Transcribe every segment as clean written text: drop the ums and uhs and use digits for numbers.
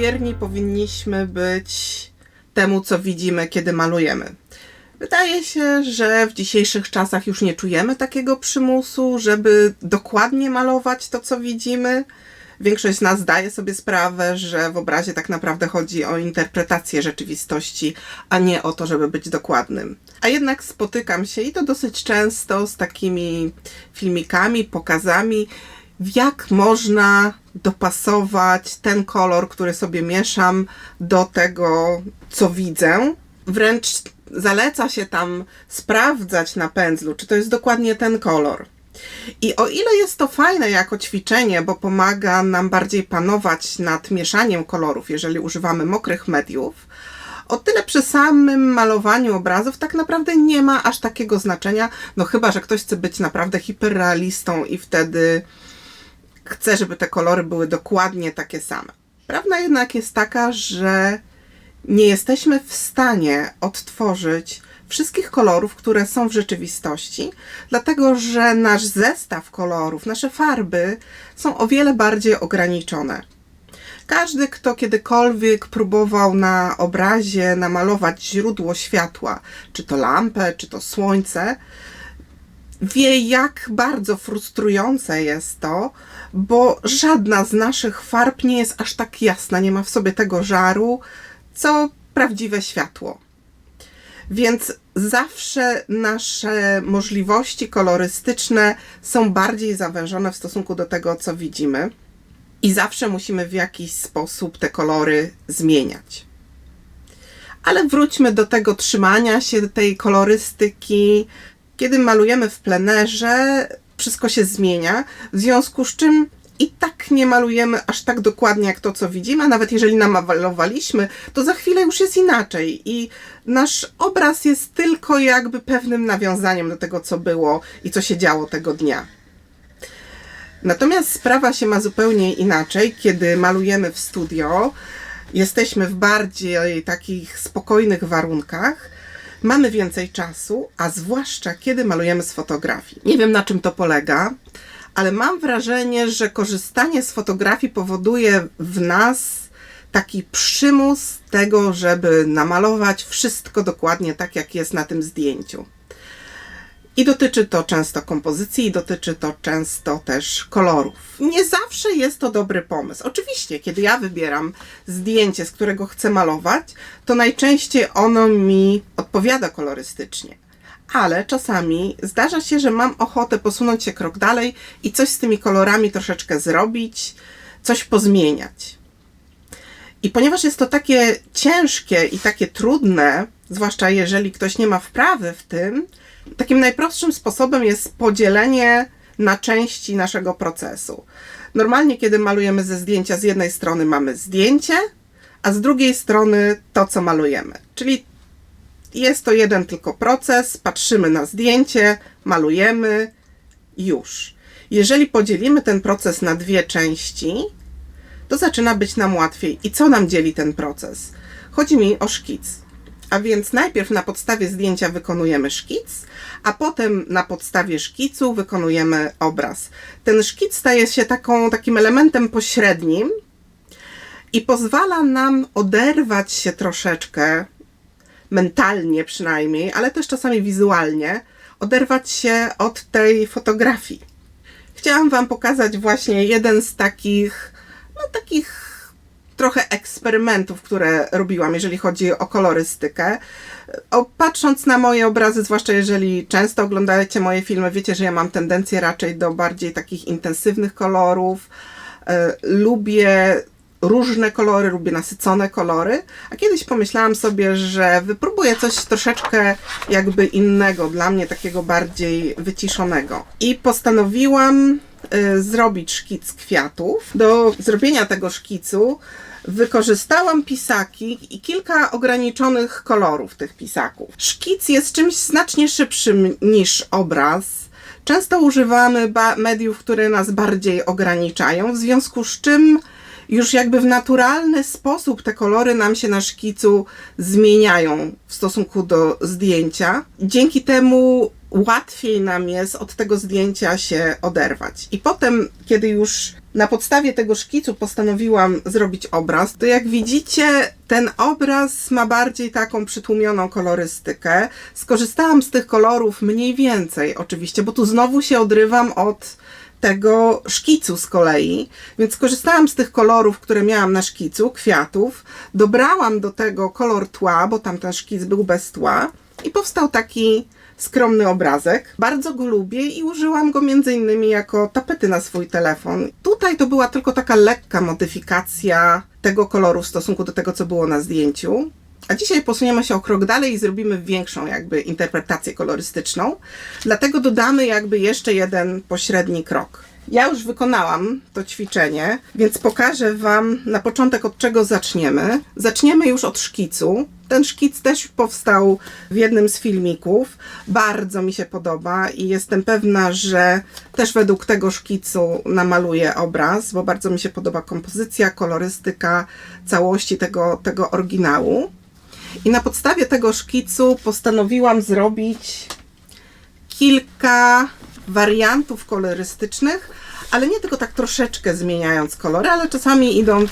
wierni powinniśmy być temu, co widzimy, kiedy malujemy. Wydaje się, że w dzisiejszych czasach już nie czujemy takiego przymusu, żeby dokładnie malować to, co widzimy. Większość z nas zdaje sobie sprawę, że w obrazie tak naprawdę chodzi o interpretację rzeczywistości, a nie o to, żeby być dokładnym. A jednak spotykam się i to dosyć często z takimi filmikami, pokazami, jak można dopasować ten kolor, który sobie mieszam, do tego, co widzę. Wręcz zaleca się tam sprawdzać na pędzlu, czy to jest dokładnie ten kolor. I o ile jest to fajne jako ćwiczenie, bo pomaga nam bardziej panować nad mieszaniem kolorów, jeżeli używamy mokrych mediów, o tyle przy samym malowaniu obrazów tak naprawdę nie ma aż takiego znaczenia, no chyba że ktoś chce być naprawdę hiperrealistą i wtedy chce, żeby te kolory były dokładnie takie same. Prawda jednak jest taka, że nie jesteśmy w stanie odtworzyć wszystkich kolorów, które są w rzeczywistości, dlatego że nasz zestaw kolorów, nasze farby są o wiele bardziej ograniczone. Każdy, kto kiedykolwiek próbował na obrazie namalować źródło światła, czy to lampę, czy to słońce, wie, jak bardzo frustrujące jest to, bo żadna z naszych farb nie jest aż tak jasna, nie ma w sobie tego żaru, co prawdziwe światło. Więc zawsze nasze możliwości kolorystyczne są bardziej zawężone w stosunku do tego, co widzimy. I zawsze musimy w jakiś sposób te kolory zmieniać. Ale wróćmy do tego trzymania się tej kolorystyki. Kiedy malujemy w plenerze, wszystko się zmienia, w związku z czym i tak nie malujemy aż tak dokładnie jak to, co widzimy, a nawet jeżeli namalowaliśmy, to za chwilę już jest inaczej i nasz obraz jest tylko jakby pewnym nawiązaniem do tego, co było i co się działo tego dnia. Natomiast sprawa się ma zupełnie inaczej, kiedy malujemy w studio, jesteśmy w bardziej takich spokojnych warunkach, mamy więcej czasu, a zwłaszcza kiedy malujemy z fotografii. Nie wiem, na czym to polega, ale mam wrażenie, że korzystanie z fotografii powoduje w nas taki przymus tego, żeby namalować wszystko dokładnie tak, jak jest na tym zdjęciu. I dotyczy to często kompozycji, i dotyczy to często też kolorów. Nie zawsze jest to dobry pomysł. Oczywiście, kiedy ja wybieram zdjęcie, z którego chcę malować, to najczęściej ono mi odpowiada kolorystycznie. Ale czasami zdarza się, że mam ochotę posunąć się krok dalej i coś z tymi kolorami troszeczkę zrobić, coś pozmieniać. I ponieważ jest to takie ciężkie i takie trudne, zwłaszcza jeżeli ktoś nie ma wprawy w tym, takim najprostszym sposobem jest podzielenie na części naszego procesu. Normalnie, kiedy malujemy ze zdjęcia, z jednej strony mamy zdjęcie, a z drugiej strony to, co malujemy. Czyli jest to jeden tylko proces, patrzymy na zdjęcie, malujemy, już. Jeżeli podzielimy ten proces na dwie części, to zaczyna być nam łatwiej. I co nam dzieli ten proces? Chodzi mi o szkic. A więc najpierw na podstawie zdjęcia wykonujemy szkic, a potem na podstawie szkicu wykonujemy obraz. Ten szkic staje się takim elementem pośrednim i pozwala nam oderwać się troszeczkę, mentalnie przynajmniej, ale też czasami wizualnie, oderwać się od tej fotografii. Chciałam Wam pokazać właśnie jeden z takich trochę eksperymentów, które robiłam, jeżeli chodzi o kolorystykę. Patrząc na moje obrazy, zwłaszcza jeżeli często oglądacie moje filmy, wiecie, że ja mam tendencję raczej do bardziej takich intensywnych kolorów. Lubię różne kolory, lubię nasycone kolory, a kiedyś pomyślałam sobie, że wypróbuję coś troszeczkę jakby innego, dla mnie takiego bardziej wyciszonego. I postanowiłam zrobić szkic kwiatów. Do zrobienia tego szkicu wykorzystałam pisaki i kilka ograniczonych kolorów tych pisaków. Szkic jest czymś znacznie szybszym niż obraz. Często używamy mediów, które nas bardziej ograniczają, w związku z czym już jakby w naturalny sposób te kolory nam się na szkicu zmieniają w stosunku do zdjęcia. Dzięki temu łatwiej nam jest od tego zdjęcia się oderwać. I potem, kiedy już Na podstawie tego szkicu postanowiłam zrobić obraz. To jak widzicie, ten obraz ma bardziej taką przytłumioną kolorystykę. Skorzystałam z tych kolorów mniej więcej oczywiście, bo tu znowu się odrywam od tego szkicu z kolei, więc skorzystałam z tych kolorów, które miałam na szkicu, kwiatów, dobrałam do tego kolor tła, bo tamten szkic był bez tła i powstał taki skromny obrazek. Bardzo go lubię i użyłam go m.in. jako tapety na swój telefon. Tutaj to była tylko taka lekka modyfikacja tego koloru w stosunku do tego, co było na zdjęciu. A dzisiaj posuniemy się o krok dalej i zrobimy większą jakby interpretację kolorystyczną. Dlatego dodamy jakby jeszcze jeden pośredni krok. Ja już wykonałam to ćwiczenie, więc pokażę Wam na początek, od czego zaczniemy. Zaczniemy już od szkicu. Ten szkic też powstał w jednym z filmików. Bardzo mi się podoba i jestem pewna, że też według tego szkicu namaluję obraz, bo bardzo mi się podoba kompozycja, kolorystyka całości tego oryginału. I na podstawie tego szkicu postanowiłam zrobić kilka wariantów kolorystycznych, ale nie tylko tak troszeczkę zmieniając kolory, ale czasami idąc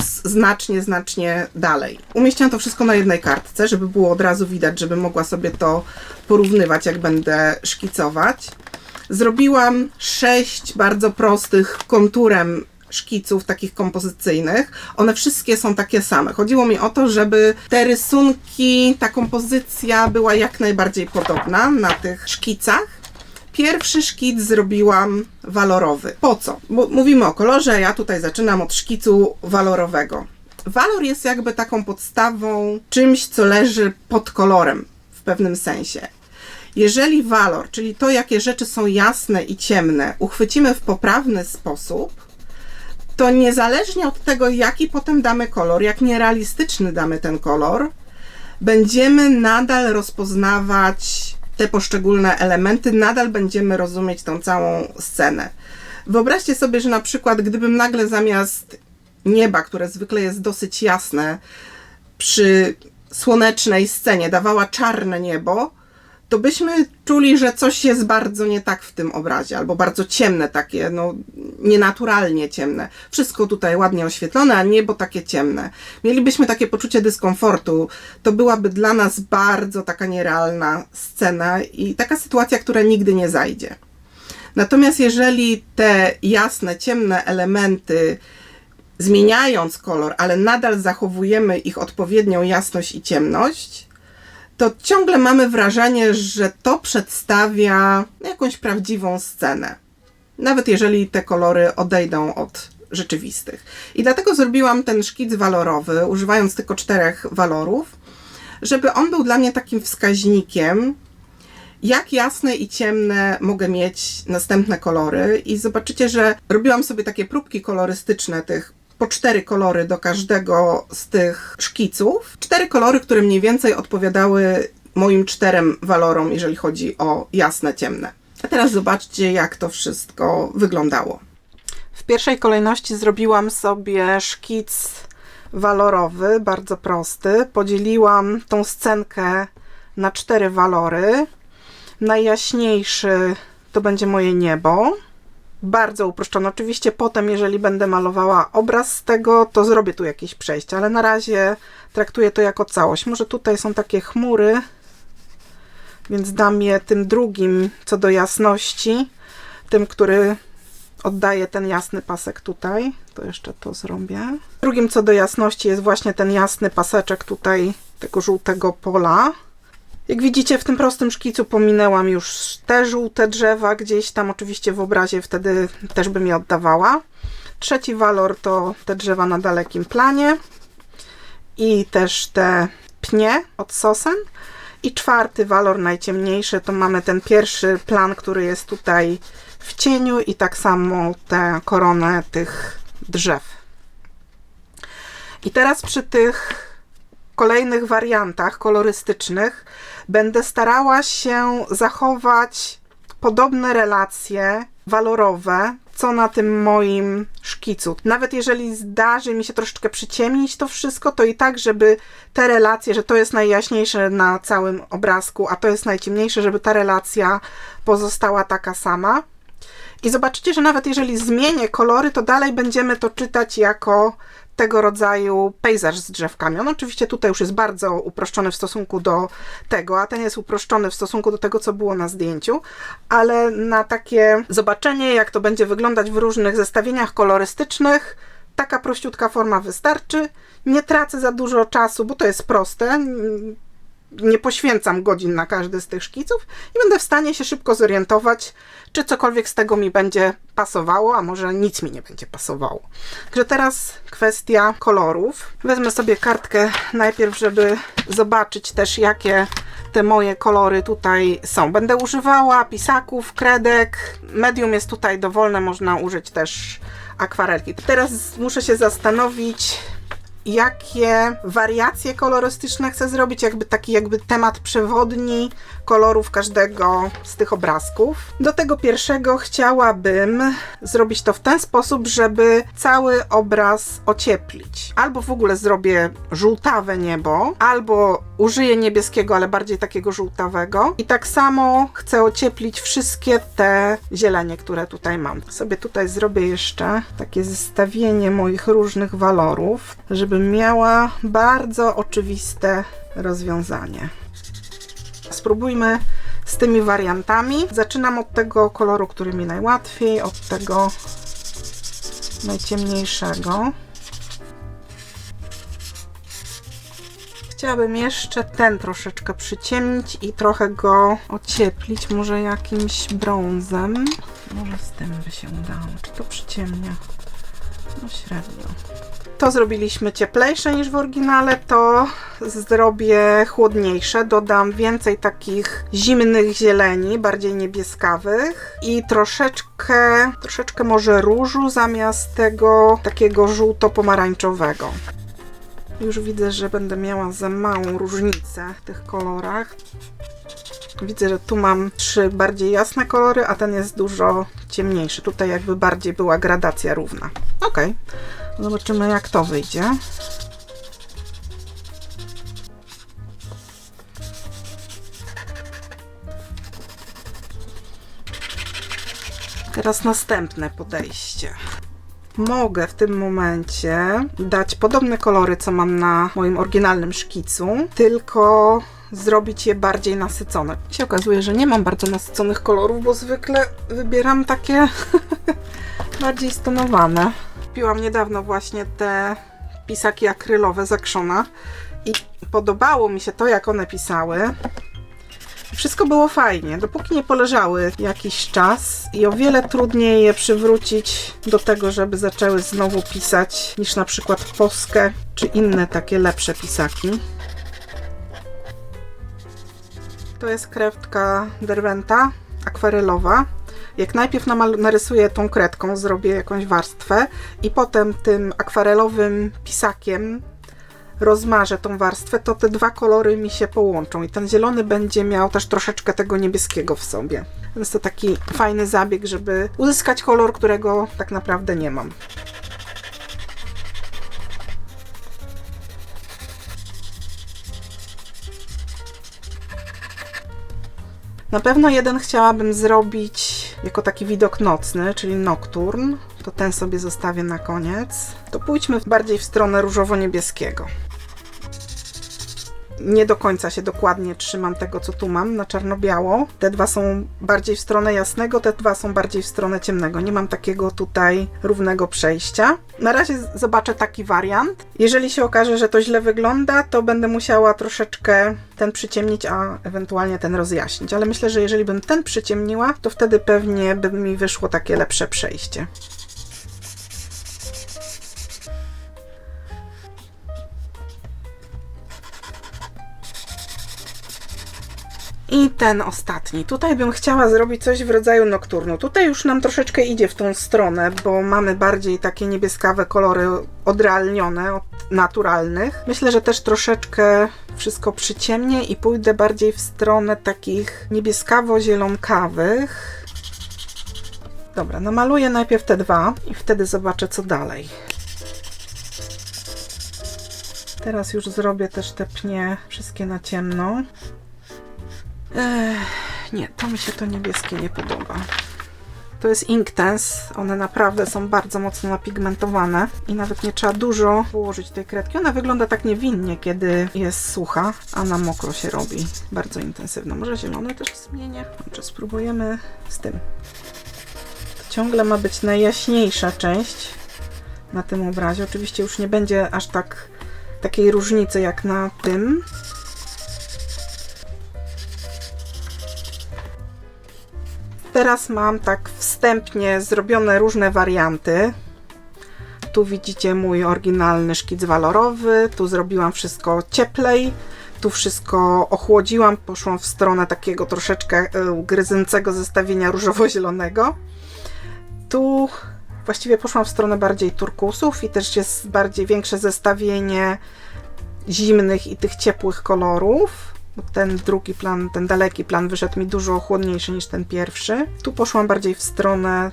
znacznie dalej. Umieściłam to wszystko na jednej kartce, żeby było od razu widać, żeby mogła sobie to porównywać, jak będę szkicować. Zrobiłam 6 bardzo prostych konturem szkiców takich kompozycyjnych. One wszystkie są takie same. Chodziło mi o to, żeby te rysunki, ta kompozycja była jak najbardziej podobna na tych szkicach. Pierwszy szkic zrobiłam walorowy. Po co? Bo mówimy o kolorze, ja tutaj zaczynam od szkicu walorowego. Walor jest jakby taką podstawą, czymś, co leży pod kolorem w pewnym sensie. Jeżeli walor, czyli to, jakie rzeczy są jasne i ciemne, uchwycimy w poprawny sposób, to niezależnie od tego, jaki potem damy kolor, jak nierealistyczny damy ten kolor, będziemy nadal rozpoznawać te poszczególne elementy, nadal będziemy rozumieć tą całą scenę. Wyobraźcie sobie, że na przykład gdybym nagle zamiast nieba, które zwykle jest dosyć jasne, przy słonecznej scenie dawała czarne niebo, to byśmy czuli, że coś jest bardzo nie tak w tym obrazie, albo bardzo ciemne takie, no nienaturalnie ciemne. Wszystko tutaj ładnie oświetlone, a niebo takie ciemne. Mielibyśmy takie poczucie dyskomfortu. To byłaby dla nas bardzo taka nierealna scena i taka sytuacja, która nigdy nie zajdzie. Natomiast jeżeli te jasne, ciemne elementy zmieniając kolor, ale nadal zachowujemy ich odpowiednią jasność i ciemność, to ciągle mamy wrażenie, że to przedstawia jakąś prawdziwą scenę. Nawet jeżeli te kolory odejdą od rzeczywistych. I dlatego zrobiłam ten szkic walorowy, używając tylko 4 walorów, żeby on był dla mnie takim wskaźnikiem, jak jasne i ciemne mogę mieć następne kolory. I zobaczycie, że robiłam sobie takie próbki kolorystyczne tych po 4 kolory do każdego z tych szkiców. 4 kolory, które mniej więcej odpowiadały moim 4 walorom, jeżeli chodzi o jasne, ciemne. A teraz zobaczcie, jak to wszystko wyglądało. W pierwszej kolejności zrobiłam sobie szkic walorowy, bardzo prosty. Podzieliłam tą scenkę na 4 walory. Najjaśniejszy to będzie moje niebo. Bardzo uproszczone. Oczywiście potem, jeżeli będę malowała obraz z tego, to zrobię tu jakieś przejście, ale na razie traktuję to jako całość. Może tutaj są takie chmury, więc dam je tym drugim co do jasności, tym, który oddaje ten jasny pasek tutaj. To jeszcze to zrobię. Drugim co do jasności jest właśnie ten jasny paseczek tutaj tego żółtego pola. Jak widzicie, w tym prostym szkicu pominęłam już te żółte drzewa, gdzieś tam oczywiście w obrazie wtedy też bym je oddawała. Trzeci walor to te drzewa na dalekim planie i też te pnie od sosen. I 4. walor, najciemniejszy, to mamy ten pierwszy plan, który jest tutaj w cieniu i tak samo tę koronę tych drzew. I teraz przy tych kolejnych wariantach kolorystycznych będę starała się zachować podobne relacje walorowe, co na tym moim szkicu. Nawet jeżeli zdarzy mi się troszeczkę przyciemnić to wszystko, to i tak, żeby te relacje, że to jest najjaśniejsze na całym obrazku, a to jest najciemniejsze, żeby ta relacja pozostała taka sama. I zobaczycie, że nawet jeżeli zmienię kolory, to dalej będziemy to czytać jako tego rodzaju pejzaż z drzewkami. On oczywiście tutaj już jest bardzo uproszczony w stosunku do tego, a ten jest uproszczony w stosunku do tego, co było na zdjęciu, ale na takie zobaczenie, jak to będzie wyglądać w różnych zestawieniach kolorystycznych, taka prościutka forma wystarczy. Nie tracę za dużo czasu, bo to jest proste. Nie poświęcam godzin na każdy z tych szkiców i będę w stanie się szybko zorientować, czy cokolwiek z tego mi będzie pasowało, a może nic mi nie będzie pasowało. Także teraz kwestia kolorów. Wezmę sobie kartkę najpierw, żeby zobaczyć też, jakie te moje kolory tutaj są. Będę używała pisaków, kredek. Medium jest tutaj dowolne, można użyć też akwarelki. Teraz muszę się zastanowić, jakie wariacje kolorystyczne chcę zrobić, taki temat przewodni kolorów każdego z tych obrazków. Do tego pierwszego chciałabym zrobić to w ten sposób, żeby cały obraz ocieplić. Albo w ogóle zrobię żółtawe niebo, albo użyję niebieskiego, ale bardziej takiego żółtawego. I tak samo chcę ocieplić wszystkie te zielenie, które tutaj mam. Sobie tutaj zrobię jeszcze takie zestawienie moich różnych walorów, żebym miała bardzo oczywiste rozwiązanie. Spróbujmy z tymi wariantami. Zaczynam od tego koloru, który mi najłatwiej, od tego najciemniejszego. Chciałabym jeszcze ten troszeczkę przyciemnić i trochę go ocieplić, może jakimś brązem. Może z tym by się udało. Czy to przyciemnia? No średnio. To zrobiliśmy cieplejsze niż w oryginale, to zrobię chłodniejsze. Dodam więcej takich zimnych zieleni, bardziej niebieskawych i troszeczkę może różu zamiast tego takiego żółto-pomarańczowego. Już widzę, że będę miała za małą różnicę w tych kolorach. Widzę, że tu mam 3 bardziej jasne kolory, a ten jest dużo ciemniejszy. Tutaj jakby bardziej była gradacja równa. Ok, zobaczymy, jak to wyjdzie. Teraz następne podejście. Mogę w tym momencie dać podobne kolory, co mam na moim oryginalnym szkicu, tylko zrobić je bardziej nasycone. I się okazuje, że nie mam bardzo nasyconych kolorów, bo zwykle wybieram takie bardziej stonowane. Kupiłam niedawno właśnie te pisaki akrylowe z Actiona i podobało mi się to, jak one pisały. Wszystko było fajnie, dopóki nie poleżały jakiś czas i o wiele trudniej je przywrócić do tego, żeby zaczęły znowu pisać, niż na przykład Poskę czy inne takie lepsze pisaki. To jest kredka Derwenta akwarelowa. Jak najpierw narysuję tą kredką, zrobię jakąś warstwę i potem tym akwarelowym pisakiem rozmarzę tą warstwę, to te dwa kolory mi się połączą i ten zielony będzie miał też troszeczkę tego niebieskiego w sobie. Więc to taki fajny zabieg, żeby uzyskać kolor, którego tak naprawdę nie mam. Na pewno jeden chciałabym zrobić jako taki widok nocny, czyli nocturn. To ten sobie zostawię na koniec. To pójdźmy bardziej w stronę różowo-niebieskiego. Nie do końca się dokładnie trzymam tego, co tu mam na czarno-biało. Te dwa są bardziej w stronę jasnego, te dwa są bardziej w stronę ciemnego. Nie mam takiego tutaj równego przejścia. Na razie zobaczę taki wariant. Jeżeli się okaże, że to źle wygląda, to będę musiała troszeczkę ten przyciemnić, a ewentualnie ten rozjaśnić. Ale myślę, że jeżeli bym ten przyciemniła, to wtedy pewnie by mi wyszło takie lepsze przejście. I ten ostatni. Tutaj bym chciała zrobić coś w rodzaju nokturnu. Tutaj już nam troszeczkę idzie w tą stronę, bo mamy bardziej takie niebieskawe kolory odrealnione od naturalnych. Myślę, że też troszeczkę wszystko przyciemnię i pójdę bardziej w stronę takich niebieskawo-zielonkawych. Dobra, namaluję najpierw te dwa i wtedy zobaczę, co dalej. Teraz już zrobię też te pnie wszystkie na ciemno. Nie, to mi się to niebieskie nie podoba. To jest Inktense. One naprawdę są bardzo mocno napigmentowane i nawet nie trzeba dużo położyć tej kredki. Ona wygląda tak niewinnie, kiedy jest sucha, a na mokro się robi bardzo intensywno. Może zielone też zmienię? Czy spróbujemy z tym? To ciągle ma być najjaśniejsza część na tym obrazie. Oczywiście już nie będzie aż takiej różnicy jak na tym. Teraz mam tak wstępnie zrobione różne warianty. Tu widzicie mój oryginalny szkic walorowy, tu zrobiłam wszystko cieplej, tu wszystko ochłodziłam, poszłam w stronę takiego troszeczkę gryzącego zestawienia różowo-zielonego. Tu właściwie poszłam w stronę bardziej turkusów i też jest większe zestawienie zimnych i tych ciepłych kolorów. Ten drugi plan, ten daleki plan wyszedł mi dużo chłodniejszy niż ten pierwszy. Tu poszłam bardziej w stronę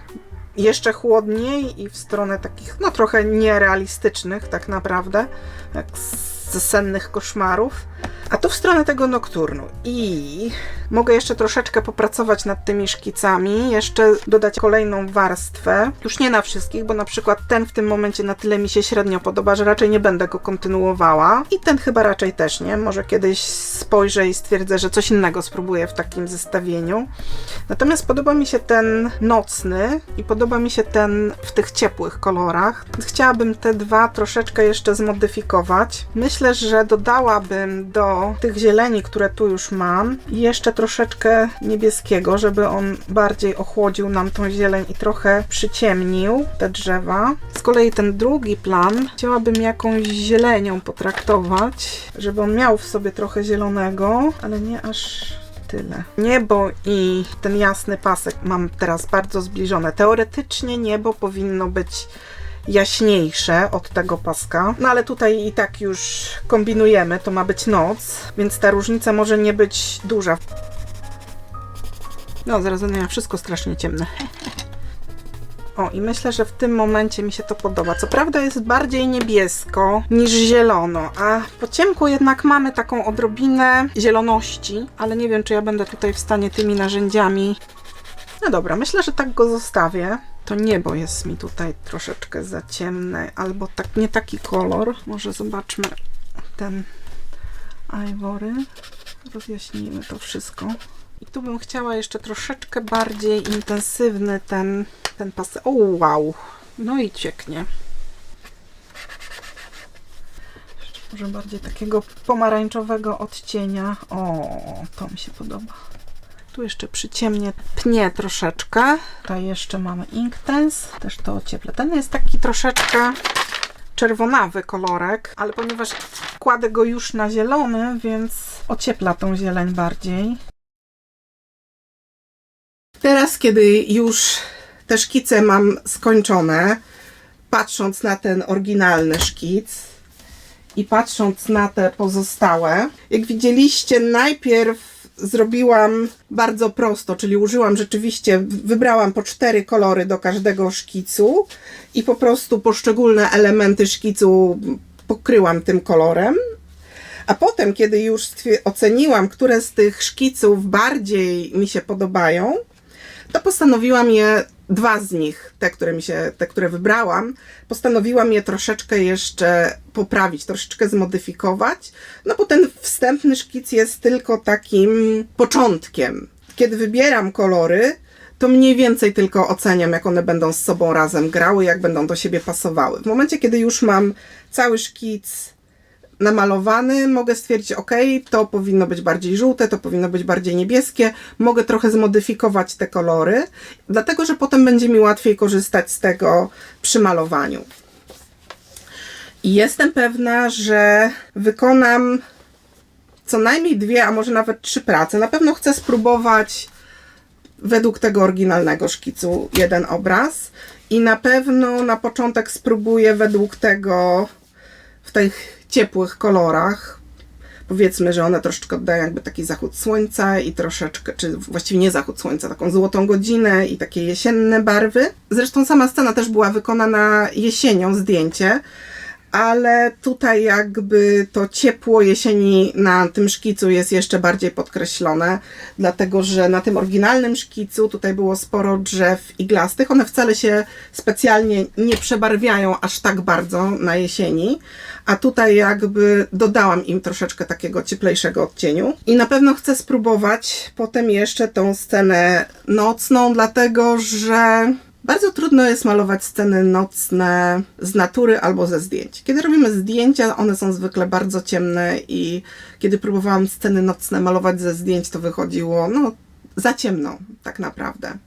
jeszcze chłodniej i w stronę takich, no trochę nierealistycznych tak naprawdę, jak ze sennych koszmarów. A tu w stronę tego nokturnu. I mogę jeszcze troszeczkę popracować nad tymi szkicami, jeszcze dodać kolejną warstwę. Już nie na wszystkich, bo na przykład ten w tym momencie na tyle mi się średnio podoba, że raczej nie będę go kontynuowała. I ten chyba raczej też nie. Może kiedyś spojrzę i stwierdzę, że coś innego spróbuję w takim zestawieniu. Natomiast podoba mi się ten nocny i podoba mi się ten w tych ciepłych kolorach. Chciałabym te dwa troszeczkę jeszcze zmodyfikować. Myślę, że dodałabym do tych zieleni, które tu już mam, jeszcze troszeczkę niebieskiego, żeby on bardziej ochłodził nam tą zieleń i trochę przyciemnił te drzewa. Z kolei ten drugi plan chciałabym jakąś zielenią potraktować, żeby on miał w sobie trochę zielonego, ale nie aż tyle. Niebo i ten jasny pasek mam teraz bardzo zbliżone. Teoretycznie niebo powinno być jaśniejsze od tego paska, no ale tutaj i tak już kombinujemy, to ma być noc, więc ta różnica może nie być duża. No, zaraz będę miała wszystko strasznie ciemne. O, i myślę, że w tym momencie mi się to podoba. Co prawda jest bardziej niebiesko niż zielono, a po ciemku jednak mamy taką odrobinę zieloności, ale nie wiem, czy ja będę tutaj w stanie tymi narzędziami. No dobra, myślę, że tak go zostawię. To niebo jest mi tutaj troszeczkę za ciemne, albo tak nie taki kolor. Może zobaczmy ten Ivory. Rozjaśnijmy to wszystko. I tu bym chciała jeszcze troszeczkę bardziej intensywny ten pasek. O, wow! No i cieknie. Jeszcze może bardziej takiego pomarańczowego odcienia. O, to mi się podoba. Tu jeszcze przyciemnię, pnie troszeczkę. Tutaj jeszcze mamy Inktense, też to ocieplę. Ten jest taki troszeczkę czerwonawy kolorek, ale ponieważ kładę go już na zielony, więc ociepla tą zieleń bardziej. Teraz, kiedy już te szkice mam skończone, patrząc na ten oryginalny szkic i patrząc na te pozostałe, jak widzieliście, najpierw zrobiłam bardzo prosto, czyli użyłam rzeczywiście, wybrałam po 4 kolory do każdego szkicu i po prostu poszczególne elementy szkicu pokryłam tym kolorem. A potem, kiedy już oceniłam, które z tych szkiców bardziej mi się podobają, to postanowiłam je, 2 z nich, te, które wybrałam, postanowiłam je troszeczkę jeszcze poprawić, troszeczkę zmodyfikować, no bo ten wstępny szkic jest tylko takim początkiem. Kiedy wybieram kolory, to mniej więcej tylko oceniam, jak one będą z sobą razem grały, jak będą do siebie pasowały. W momencie, kiedy już mam cały szkic namalowany, mogę stwierdzić, ok, to powinno być bardziej żółte, to powinno być bardziej niebieskie, mogę trochę zmodyfikować te kolory, dlatego, że potem będzie mi łatwiej korzystać z tego przy malowaniu. I jestem pewna, że wykonam co najmniej 2, a może nawet 3 prace. Na pewno chcę spróbować według tego oryginalnego szkicu jeden obraz i na pewno na początek spróbuję według tego w tych ciepłych kolorach. Powiedzmy, że one troszeczkę oddają jakby taki zachód słońca i troszeczkę, czy właściwie nie zachód słońca, taką złotą godzinę i takie jesienne barwy. Zresztą sama scena też była wykonana jesienią, zdjęcie, ale tutaj jakby to ciepło jesieni na tym szkicu jest jeszcze bardziej podkreślone, dlatego że na tym oryginalnym szkicu tutaj było sporo drzew iglastych. One wcale się specjalnie nie przebarwiają aż tak bardzo na jesieni, a tutaj jakby dodałam im troszeczkę takiego cieplejszego odcieniu. I na pewno chcę spróbować potem jeszcze tą scenę nocną, dlatego że bardzo trudno jest malować sceny nocne z natury albo ze zdjęć. Kiedy robimy zdjęcia, one są zwykle bardzo ciemne i kiedy próbowałam sceny nocne malować ze zdjęć, to wychodziło za ciemno tak naprawdę.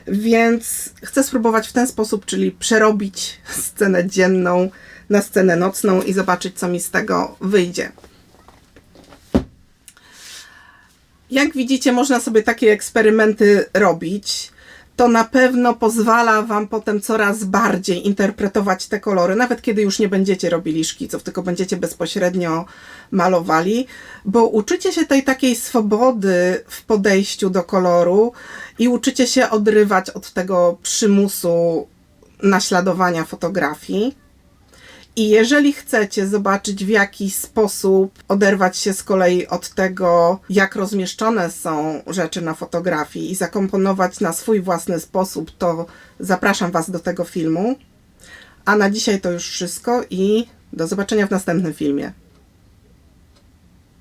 Więc chcę spróbować w ten sposób, czyli przerobić scenę dzienną na scenę nocną i zobaczyć, co mi z tego wyjdzie. Jak widzicie, można sobie takie eksperymenty robić. To na pewno pozwala Wam potem coraz bardziej interpretować te kolory, nawet kiedy już nie będziecie robili szkiców, tylko będziecie bezpośrednio malowali, bo uczycie się tej takiej swobody w podejściu do koloru i uczycie się odrywać od tego przymusu naśladowania fotografii. I jeżeli chcecie zobaczyć, w jaki sposób oderwać się z kolei od tego, jak rozmieszczone są rzeczy na fotografii i zakomponować na swój własny sposób, to zapraszam Was do tego filmu. A na dzisiaj to już wszystko i do zobaczenia w następnym filmie.